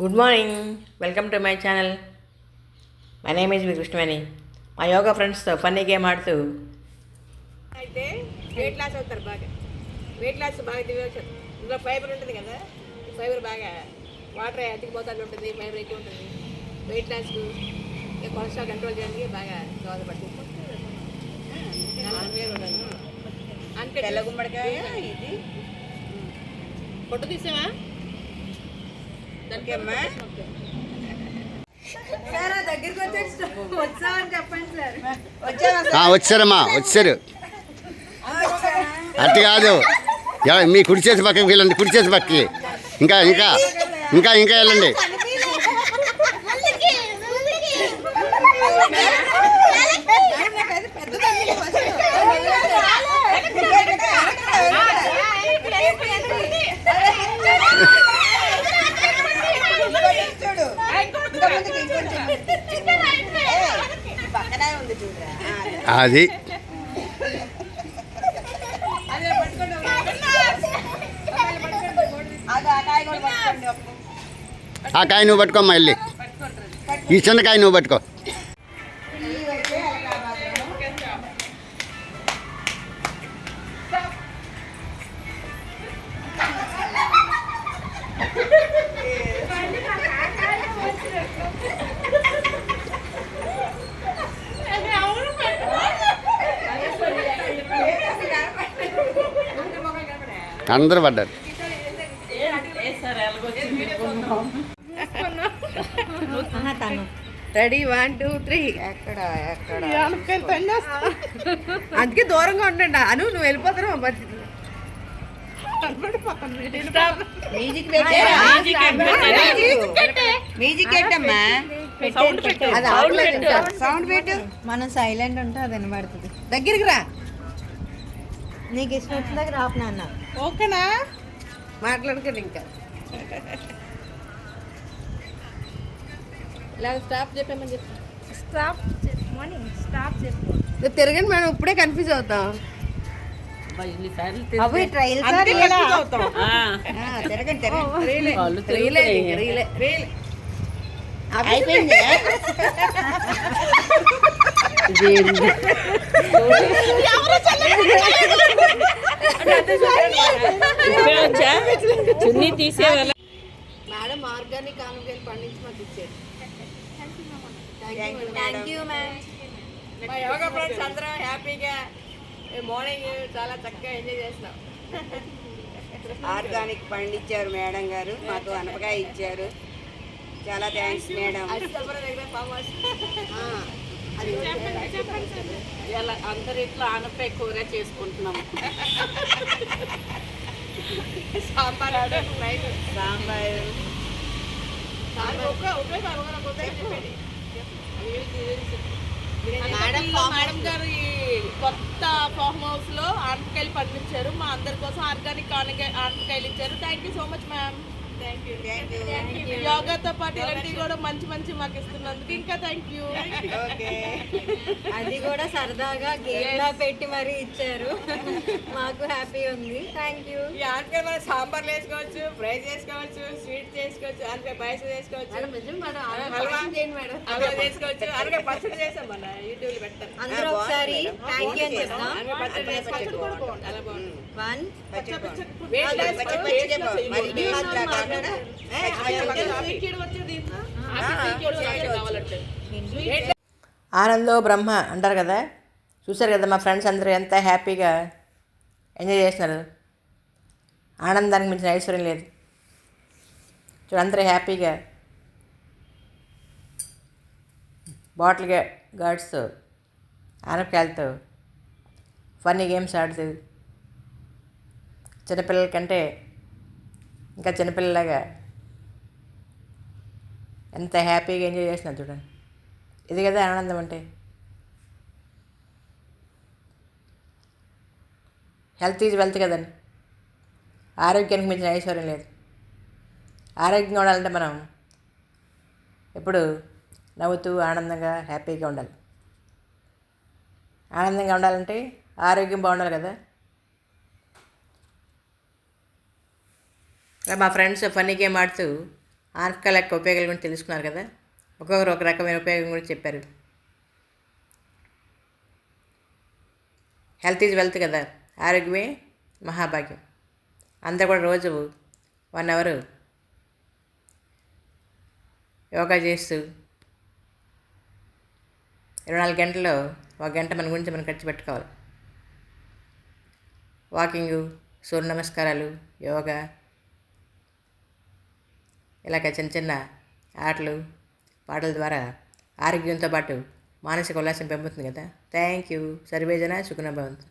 Good morning, welcome to my channel. My name is V Krishnaveni. మా yoga ఫ్రెండ్స్తో funny game ఆడుతూ అయితే weight loss అవుతారు. వెయిట్ లాస్ బాగా దిగవచ్చు. ఇందులో ఫైబర్ ఉంటుంది కదా, ఫైబర్ బాగా వాటర్ అతికిపోతాడు ఉంటుంది, ఫైబర్ ఎక్కువ ఉంటుంది. వెయిట్ లాస్కు కొలెస్ట్రాల్ కంట్రోల్ చేయడానికి బాగా దోహదపడుతుంది. అంటే తెల్ల గుమ్మడికాయ ఇది పొట్టు తీసావా దానికి అమ్మా దగ్గరికి వచ్చామని చెప్పండి సార్. వచ్చారమ్మా, వచ్చారు. అట్టు కాదు, మీ కుడి చేతి పక్కకి వెళ్ళండి, కుడి చేతి పక్కకి. ఇంకా ఇంకా ఇంకా ఇంకా వెళ్ళండి. అది ఆ కాయ నువ్వు పట్టుకోమ్మా, వెళ్ళి ఈ చిన్నకాయ నువ్వు పట్టుకో. అందరూ పడ్డారు. రెడీ 1 2 3. ఎక్కడ అందుకే దూరంగా ఉండండి. అను నువ్వు వెళ్ళిపోతున్నావు. సౌండ్ పెట్టు. మనం సైలెంట్ ఉంటే అది వినబడుతుంది. దగ్గరికి రా. నీకు ఇష్టం వచ్చిన దగ్గర ఆపనా అన్న. ఓకేనా? మాట్లాడుకోండి. ఇంకా ఇలా స్టాప్ చెప్పామని చెప్పి తిరగండి. మనం ఇప్పుడే కన్ఫ్యూజ్ అవుతాం. చున్నీ తీసేవాళ్ళ మేడం ఆర్గానిక్ ఆనపకాయలు పండించి మాకు ఇచ్చారు. మా యోగా ఫ్రెండ్స్ అందరం హ్యాపీగా మార్నింగ్ చాలా చక్కగా ఎంజాయ్ చేస్తున్నాం. ఆర్గానిక్ పండించారు మేడం గారు, మాకు అనపకాయ ఇచ్చారు. చాలా థ్యాంక్స్ మేడం. ఇలా అందరిట్లో ఆనపకాయ కూర చేసుకుంటున్నాము. సాంబార్ మేడం గారు ఈ కొత్త ఫార్మ్ హౌస్ లో ఆనపకాయలు పండించారు. మా అందరి కోసం ఆర్గానిక్ ఆనపకాయలు ఇచ్చారు. Thank you so much ma'am. యోగాతో పాటు ఇలాంటివి కూడా మంచి మంచి మాకు ఇస్తున్నందుకు ఇంకా థ్యాంక్ యూ. అది కూడా సరదాగా గేమ్ లా పెట్టి మరీ ఇచ్చారు. మాకు హ్యాపీ ఉంది. Thank you. ఈ ఆనపకాయ మనం సాంబార్లు వేసుకోవచ్చు, ఫ్రై చేసుకోవచ్చు, స్వీట్ చేసుకోవచ్చు, ఆనపకాయ పాయసం చేసుకోవచ్చు, హల్వా చేసుకోవచ్చు. ఆనపకాయ పచ్చడి చేసాం మన యూట్యూబ్ లో పెడతాను. అందరూ ఒకసారి థ్యాంక్ యూ అని చెప్తాం. ఆనపకాయ పచ్చడి చేసుకోవచ్చు. చాలా బాగుంటుంది. 1 ఆనందో బ్రహ్మ అంటారు కదా. చూసారు కదా మా ఫ్రెండ్స్ అందరూ ఎంత హ్యాపీగా ఎంజాయ్ చేస్తున్నారు. ఆనందానికి మించిన ఐశ్వర్యం లేదు. చూడు అందరూ హ్యాపీగా బాటిల్ గార్డ్స్తో ఆనపకాయలతో ఫన్నీ గేమ్స్ ఆడుతూ చిన్నపిల్లల కంటే ఇంకా చిన్నపిల్లలాగా ఎంత హ్యాపీగా ఎంజాయ్ చేస్తున్నారు చూడండి. ఇది కదా ఆనందం అంటే. హెల్త్ ఈజ్ వెల్త్ కదండి. ఆరోగ్యానికి మించిన ఐశ్వర్యం లేదు. ఆరోగ్యంగా ఉండాలంటే మనం ఎప్పుడు నవ్వుతూ ఆనందంగా హ్యాపీగా ఉండాలి. ఆనందంగా ఉండాలంటే ఆరోగ్యం బాగుండాలి కదా. మా ఫ్రెండ్స్ ఫన్నీ గేమ్ ఆడుతూ ఆనపకాయల యొక్క ఉపయోగాల గురించి తెలుసుకున్నారు కదా. ఒక్కొక్కరు ఒక రకమైన ఉపయోగం గురించి చెప్పారు. హెల్త్ ఈజ్ వెల్త్ కదా, ఆరోగ్యమే మహాభాగ్యం. అందరూ కూడా రోజు 1 అవర్ యోగా చేస్తూ 24 గంటల్లో 1 గంట మన గురించి మనం ఖర్చు పెట్టుకోవాలి. వాకింగు, సూర్య నమస్కారాలు, యోగా, ఇలాగ చిన్న చిన్న ఆటలు పాటల ద్వారా ఆరోగ్యంతో పాటు మానసిక ఉల్లాసం పెంపుతుంది కదా. Thank you. సర్వేజన సుఖినో భవంతు.